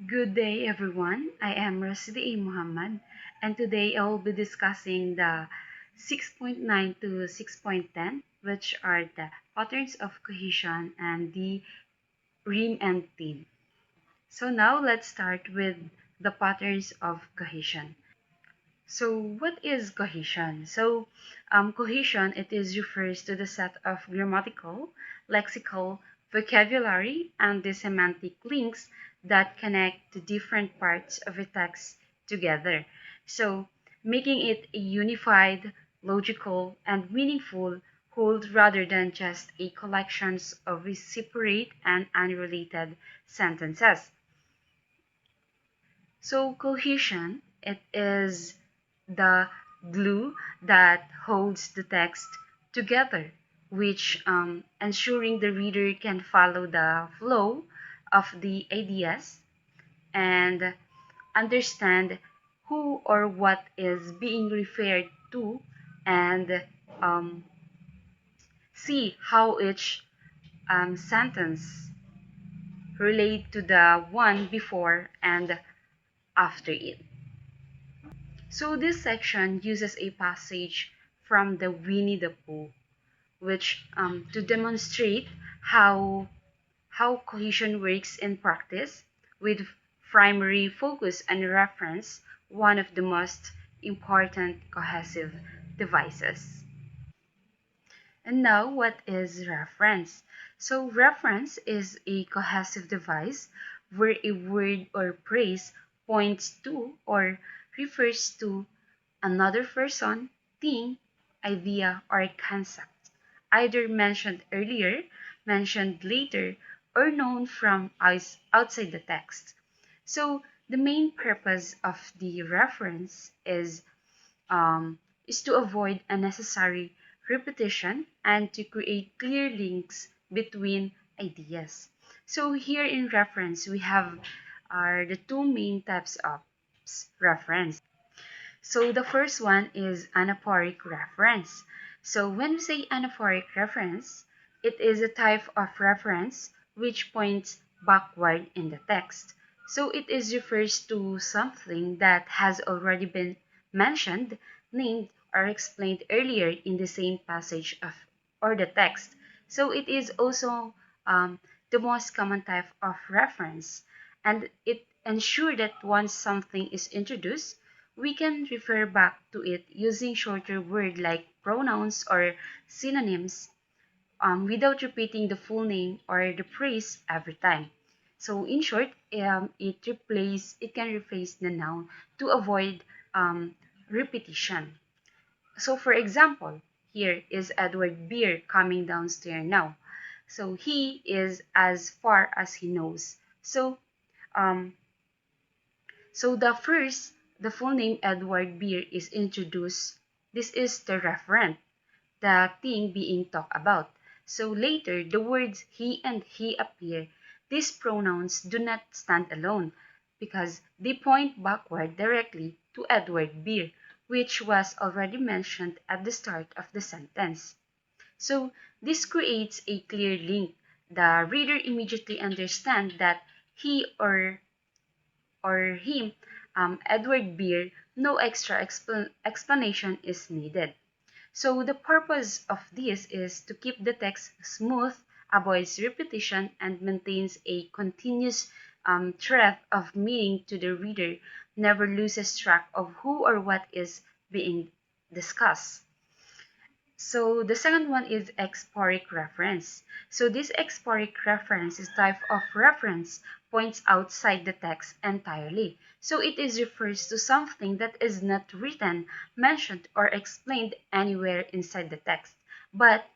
Good day, everyone. I am Rasidi Muhammad, and today I will be discussing the 6.9 to 6.10, which are the patterns of cohesion and the rheme and theme. So now let's start with the patterns of cohesion. So what is cohesion? Cohesion, it is refers to the set of grammatical, lexical, vocabulary, and the semantic links that connect the different parts of a text together. So making it a unified, logical, and meaningful whole rather than just a collection of separate and unrelated sentences. So cohesion, it is the glue that holds the text together, which ensuring the reader can follow the flow of the ideas and understand who or what is being referred to and um, see how each sentence relate to the one before and after it. So this section uses a passage from the Winnie the Pooh, which to demonstrate how cohesion works in practice, with primary focus and reference, one of the most important cohesive devices. And now, what is reference? So reference is a cohesive device where a word or phrase points to or refers to another person, thing, idea, or concept, either mentioned earlier, mentioned later, or known from outside the text. So the main purpose of the reference um, is to avoid unnecessary repetition and to create clear links between ideas. So here in reference, we have are the two main types of reference. So the first one is anaphoric reference. So when we say anaphoric reference, it is a type of reference which points backward in the text. So it is refers to something that has already been mentioned, named, or explained earlier in the same passage of or the text. So it is also the most common type of reference, and it ensures that once something is introduced, we can refer back to it using shorter words like pronouns or synonyms without repeating the full name or the phrase every time. So in short, it can replace the noun to avoid repetition. So for example, here is Edward Beer coming downstairs now. So he is as far as he knows. Um, so the full name Edward Beer is introduced. This is the referent, the thing being talked about. So later, the words he and he appear. These pronouns do not stand alone because they point backward directly to Edward Beer, which was already mentioned at the start of the sentence. So this creates a clear link. The reader immediately understands that he or him, Edward Beer, no extra explanation is needed. So the purpose of this is to keep the text smooth, avoids repetition, and maintains a continuous thread of meaning to the reader, never loses track of who or what is being discussed. So the second one is exporic reference. So this exporic reference is type of reference points outside the text entirely. So it is refers to something that is not written, mentioned, or explained anywhere inside the text, but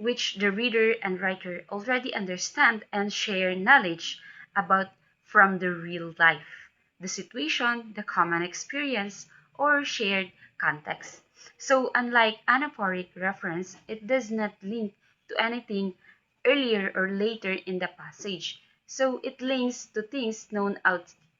which the reader and writer already understand and share knowledge about from the real life, the situation, the common experience, or shared context. So unlike anaphoric reference, it does not link to anything earlier or later in the passage. So it links to things known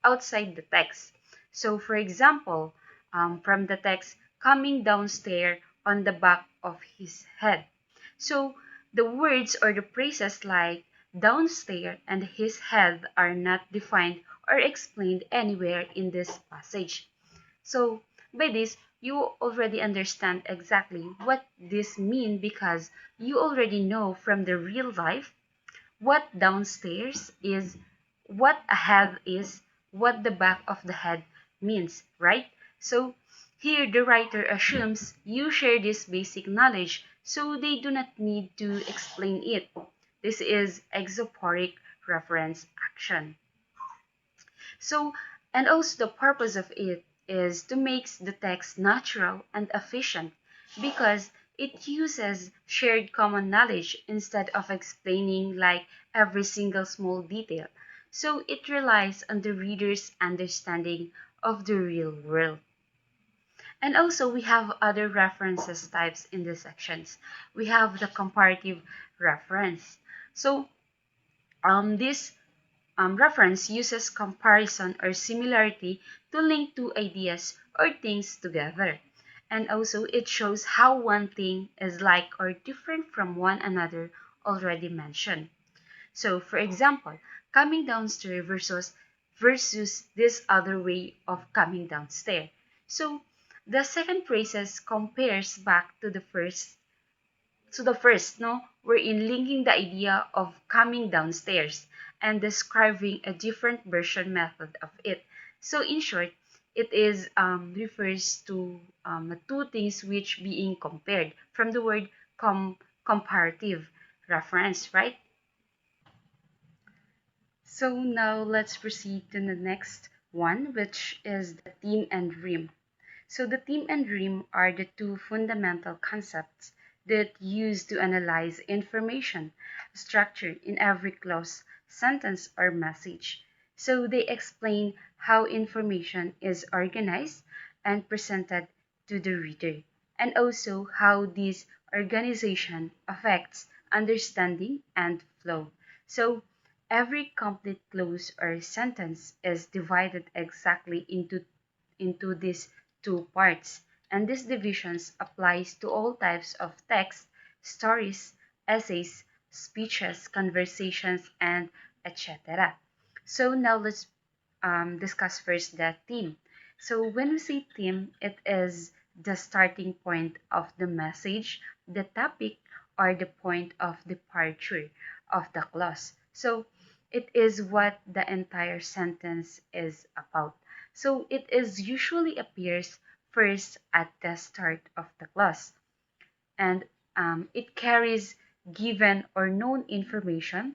outside the text. So for example, from the text coming downstairs on the back of his head. So the words or the phrases like downstairs and his head are not defined or explained anywhere in this passage. So, by this, you already understand exactly what this means because you already know from the real life what downstairs is, what ahead is, what the back of the head means, right? So, here the writer assumes you share this basic knowledge so they do not need to explain it. This is exoporic reference action. So, and also the purpose of it is to make the text natural and efficient because it uses shared common knowledge instead of explaining like every single small detail. So it relies on the reader's understanding of the real world. And also we have other references types in the sections. We have the comparative reference. So this reference uses comparison or similarity to link two ideas or things together. And also, it shows how one thing is like or different from one another already mentioned. So, for example, coming downstairs versus this other way of coming downstairs. So, the second phrases compares back to the first, no, we're in linking the idea of coming downstairs and describing a different version method of it. So in short, it is refers to two things which being compared from the word comparative reference, right? So now let's proceed to the next one, which is the theme and rheme. So the theme and rheme are the two fundamental concepts that used to analyze information structure in every clause, sentence, or message. So they explain how information is organized and presented to the reader, and also how this organization affects understanding and flow. So every complete clause or sentence is divided exactly into these two parts, and this divisions applies to all types of text, stories, essays, speeches, conversations, and etc. So now let's discuss first the theme. So when we say theme, it is the starting point of the message, the topic, or the point of departure of the clause. So it is what the entire sentence is about. So it is usually appears first at the start of the clause, and it carries given or known information,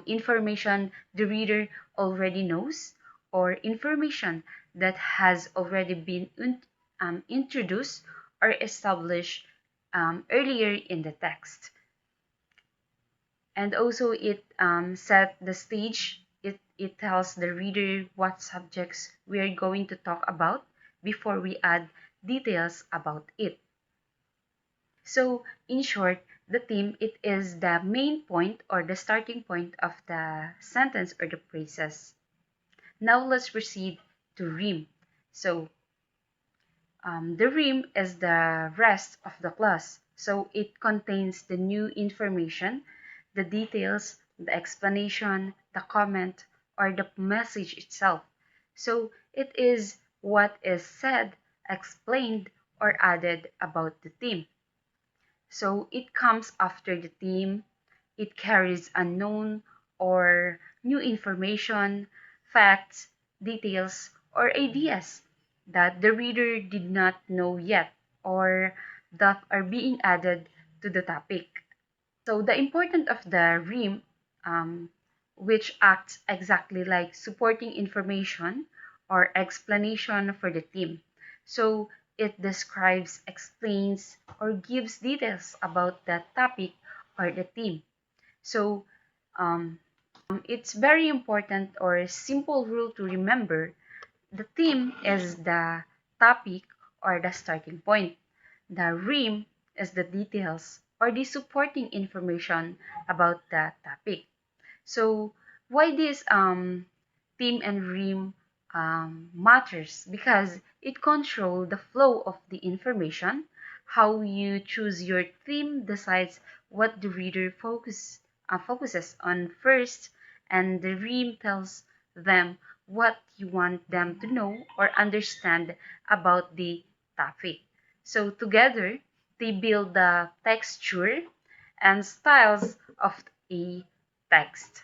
information the reader already knows, or information that has already been introduced or established earlier in the text. And also it set the stage. It tells the reader what subjects we are going to talk about before we add details about it. So in short, the theme, it is the main point or the starting point of the sentence or the phrases. Now let's proceed to rheme. So the rheme is the rest of the clause. So it contains the new information, the details, the explanation, the comment, or the message itself. So it is what is said, explained, or added about the theme. So it comes after the theme. It carries unknown or new information, facts, details, or ideas that the reader did not know yet or that are being added to the topic. So the importance of the rheme, um, which acts exactly like supporting information or explanation for the theme. So it describes, explains, or gives details about the topic or the theme. So um, it's very important or simple rule to remember. The theme is the topic or the starting point. The rheme is the details or the supporting information about the topic. So why this theme and rheme matters? Because it controls the flow of the information. How you choose your theme decides what the reader focuses on first, and the rheme tells them what you want them to know or understand about the topic. So together, they build the texture and styles of a text.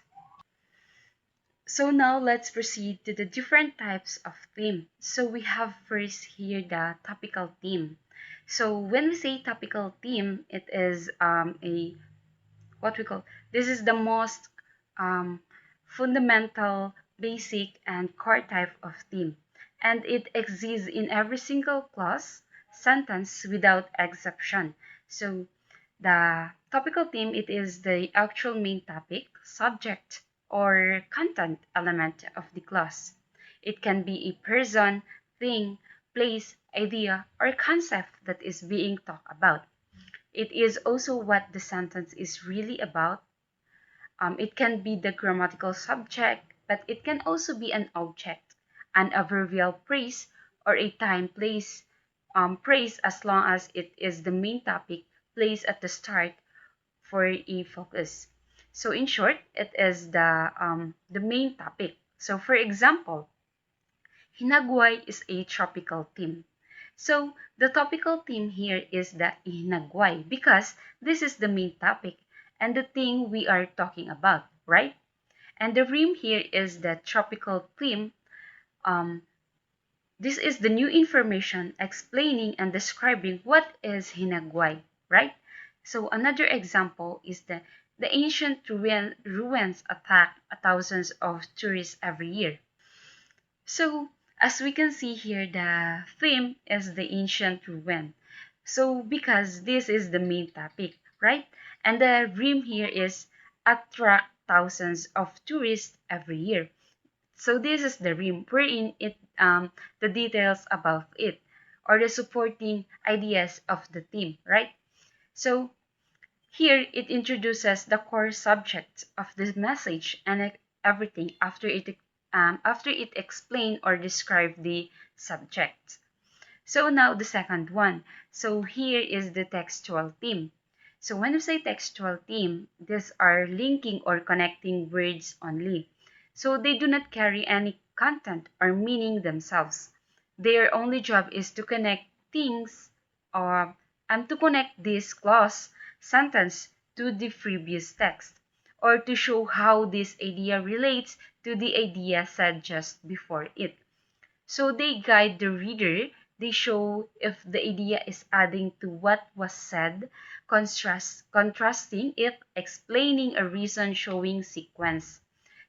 So now let's proceed to the different types of theme. So we have first here the topical theme. So when we say topical theme, it is a what we call this is the most um, fundamental, basic, and core type of theme, and it exists in every single clause, sentence without exception. So the topical theme, it is the actual main topic, subject, or content element of the clause. It can be a person, thing, place, idea, or concept that is being talked about. It is also what the sentence is really about. It can be the grammatical subject, but it can also be an object, an adverbial phrase, or a time, place, phrase, as long as it is the main topic placed at the start for a focus. So in short, it is the main topic. So for example, Hinagway is a tropical theme. So the topical theme here is the Hinagway because this is the main topic and the thing we are talking about, right? And the rheme here is the tropical theme. Um, this is the new information explaining and describing what is Hinagway, right? So another example is the ancient ruins attack thousands of tourists every year. So, as we can see here, the theme is the ancient ruin. So, because this is the main topic, right? And the rheme here is attract thousands of tourists every year. So, this is the rheme, wherein the details about it or the supporting ideas of the theme, right? So, here it introduces the core subject of the message and everything after it explain or describe the subject. So now the second one. So here is the textual theme. So when we say textual theme, these are linking or connecting words only. So they do not carry any content or meaning themselves. Their only job is to connect things or and to connect this clause sentence to the previous text or to show how this idea relates to the idea said just before it. So they guide the reader, they show if the idea is adding to what was said, contrasting it, explaining a reason, showing sequence.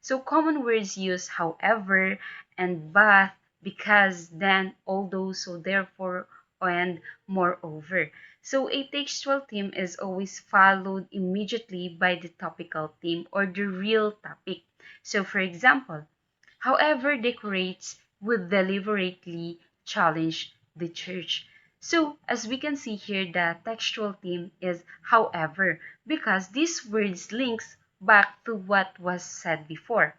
So common words use however and but, because, then, although, so therefore, and moreover. So a textual theme is always followed immediately by the topical theme or the real topic. So for example, however decorates would deliberately challenge the church. So, as we can see here, the textual theme is however, because this word links back to what was said before.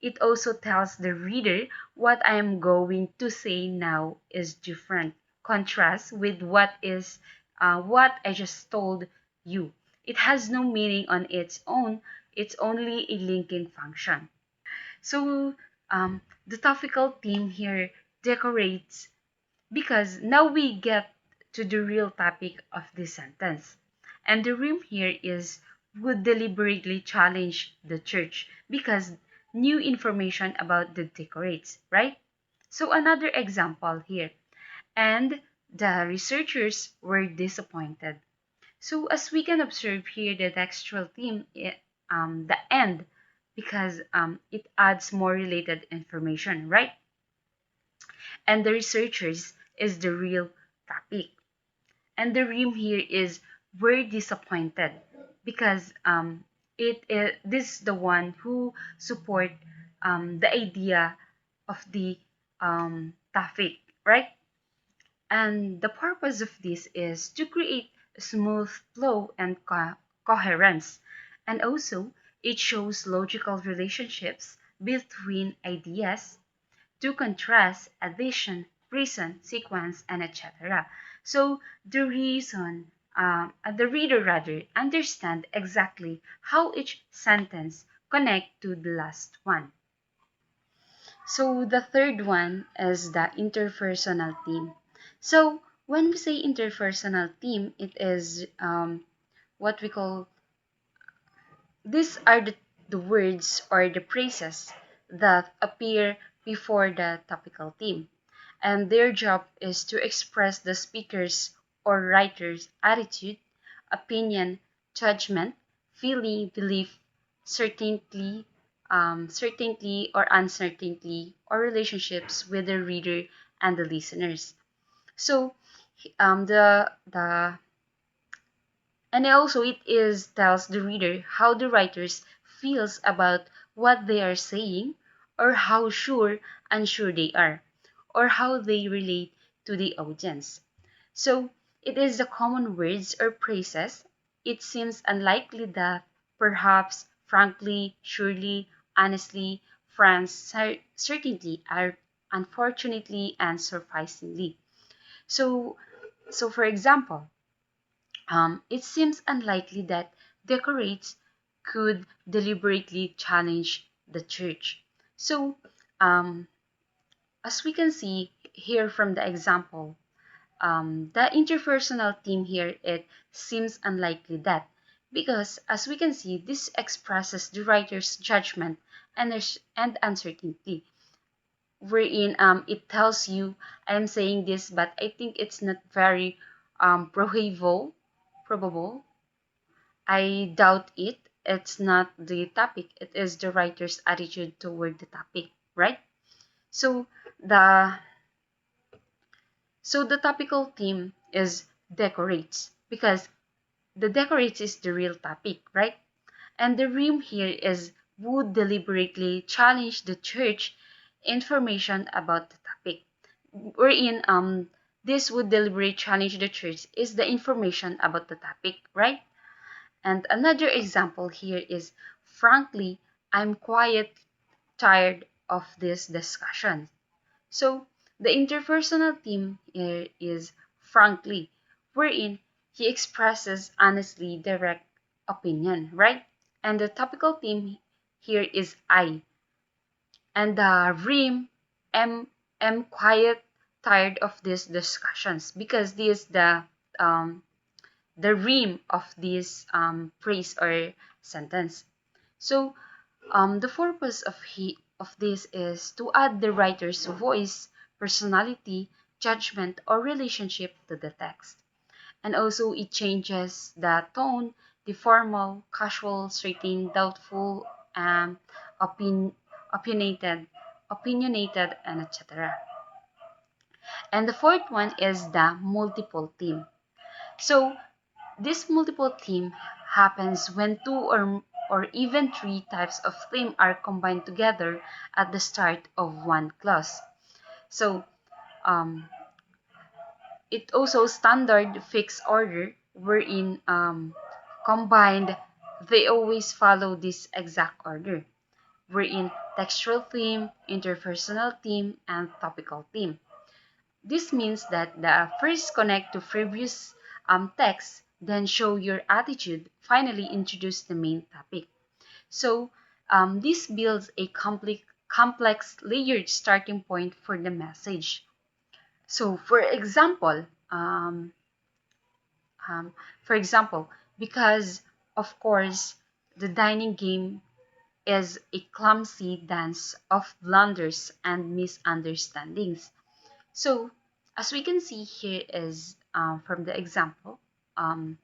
It also tells the reader what I am going to say now is different, contrast with what I just told you. It has no meaning on its own, it's only a linking function. So the topical theme here decorates because now we get to the real topic of this sentence. And the rheme here is would deliberately challenge the church because new information about the decorates, right? So another example here. And the researchers were disappointed. So as we can observe here, the textual theme, the end, because it adds more related information, right? And the researchers is the real topic. And the rheme here is we're disappointed because this is the one who support the idea of the topic, right? And the purpose of this is to create a smooth flow and coherence. And also, it shows logical relationships between ideas to contrast, addition, reason, sequence, and etc. So the reader rather understand exactly how each sentence connect to the last one. So the third one is the interpersonal theme. So when we say interpersonal theme, it is what we call, these are the words or the phrases that appear before the topical theme, and their job is to express the speaker's or writer's attitude, opinion, judgment, feeling, belief, certainty, certainty or uncertainty, or relationships with the reader and the listeners. So, the and also it is tells the reader how the writers feels about what they are saying, or how sure unsure they are, or how they relate to the audience. So it is the common words or phrases. It seems unlikely that, perhaps, frankly, surely, honestly, France, certainly, are, unfortunately, and surprisingly. So so for example, it seems unlikely that decorates could deliberately challenge the church. So, um, as we can see here from the example, the interpersonal theme here, it seems unlikely that, because as we can see, this expresses the writer's judgment and uncertainty, wherein it tells you, I'm saying this, but I think it's not very probable. I doubt it. It's not the topic. It is the writer's attitude toward the topic, right? So the the topical theme is decorates, because the decorates is the real topic, right? And the rheme here is would deliberately challenge the church information about the topic. Wherein this would deliberately challenge the church is the information about the topic, right? And another example here is, frankly, I'm quite tired of this discussion. So the interpersonal theme here is frankly, wherein he expresses honestly direct opinion, right? And the topical theme here is I. And the rheme, am quite tired of these discussions, because this is um, the rheme of this phrase or sentence. So the purpose of this is to add the writer's voice, personality, judgment, or relationship to the text. And also it changes the tone, the formal, casual, certain, doubtful, opin opinionated, and etc. And the fourth one is the multiple theme. So this multiple theme happens when two or even three types of theme are combined together at the start of one clause. So um, it also standard fixed order, wherein combined they always follow this exact order, wherein textual theme, interpersonal theme, and topical theme. This means that the first connect to previous text, then show your attitude, finally introduce the main topic. So this builds a complex layered starting point for the message. So um, for example, because of course the dining game is a clumsy dance of blunders and misunderstandings. So, as we can see here is from the example, um,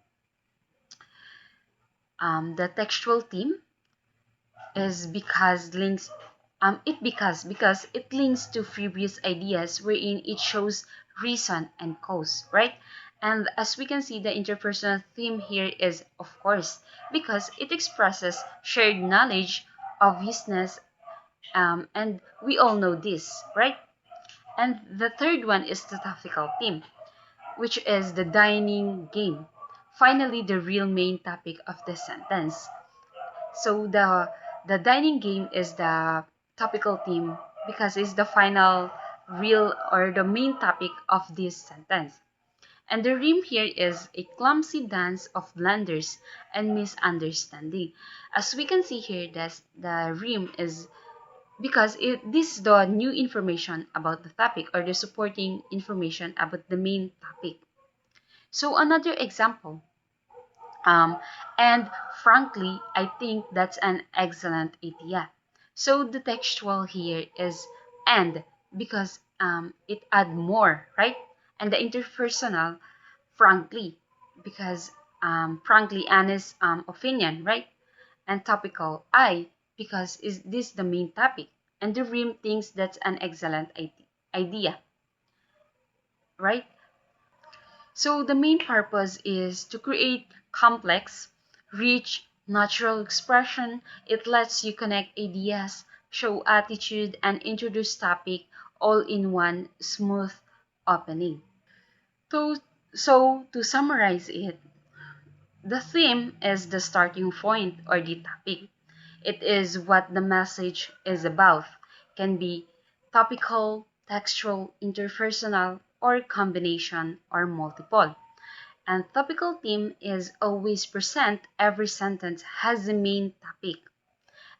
the textual theme is because it links to previous ideas, wherein it shows reason and cause, right? And as we can see, the interpersonal theme here is, of course, because it expresses shared knowledge, obviousness, and we all know this, right? And the third one is the tactical theme, which is the dining game. Finally, the real main topic of the sentence. So the dining game is the topical theme, because it's the final real or the main topic of this sentence. And the rhyme here is a clumsy dance of blunders and misunderstanding. As we can see here, that the rhyme is because this is the new information about the topic or the supporting information about the main topic. So another example, um, and frankly, I think that's an excellent idea. So the textual here is and because it add more, right? And the interpersonal, frankly, because frankly, honest opinion, right? And topical, I, because is this the main topic? And the Rim thinks that's an excellent idea, right? So the main purpose is to create complex, rich, natural expression. It lets you connect ideas, show attitude, and introduce topic all in one smooth opening. So, so to summarize it, the theme is the starting point or the topic. It is what the message is about. Can be topical, textual, interpersonal, or combination or multiple. And topical theme is always present. Every sentence has a main topic.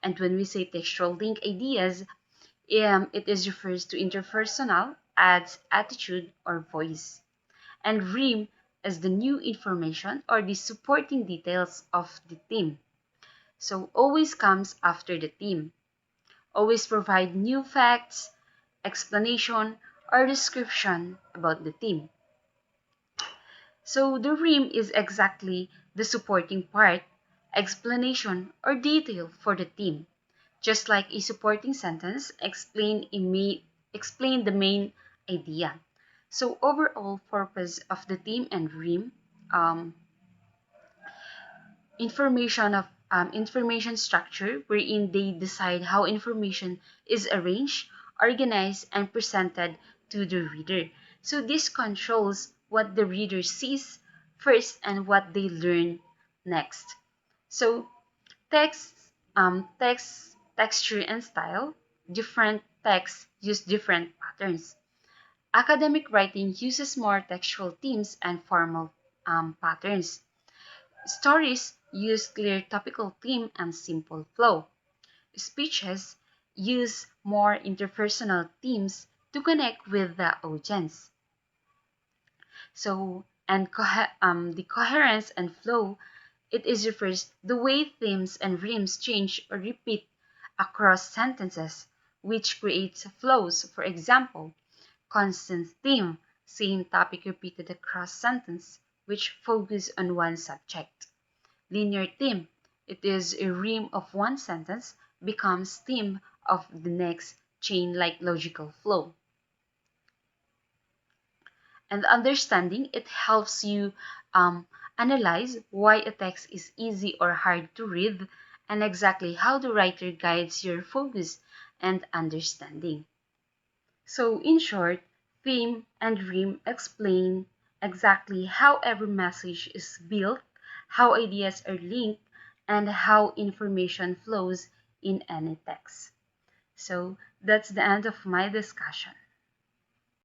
And when we say textual link ideas, it is refers to interpersonal, adds attitude or voice. And rheme is the new information or the supporting details of the theme. So always comes after the theme. Always provide new facts, explanation, or description about the theme. So the rheme is exactly the supporting part, explanation, or detail for the theme. Just like a supporting sentence, explain the main idea. So overall purpose of the theme and rheme, um, information structure wherein they decide how information is arranged, organized, and presented to the reader. So this controls what the reader sees first and what they learn next. So texture and style. Different texts use different patterns. Academic writing uses more textual themes and formal patterns. Stories use clear topical theme and simple flow. Speeches use more interpersonal themes to connect with the audience. So, and the coherence and flow, it is refers the way themes and rhymes change or repeat across sentences, which creates flows. For example, constant theme, same topic repeated across sentence, which focus on one subject. Linear theme, it is a rhyme of one sentence becomes theme of the next chain like logical flow. And understanding, it helps you analyze why a text is easy or hard to read and exactly how the writer guides your focus and understanding. So in short, theme and rhyme explain exactly how every message is built, how ideas are linked, and how information flows in any text. So that's the end of my discussion.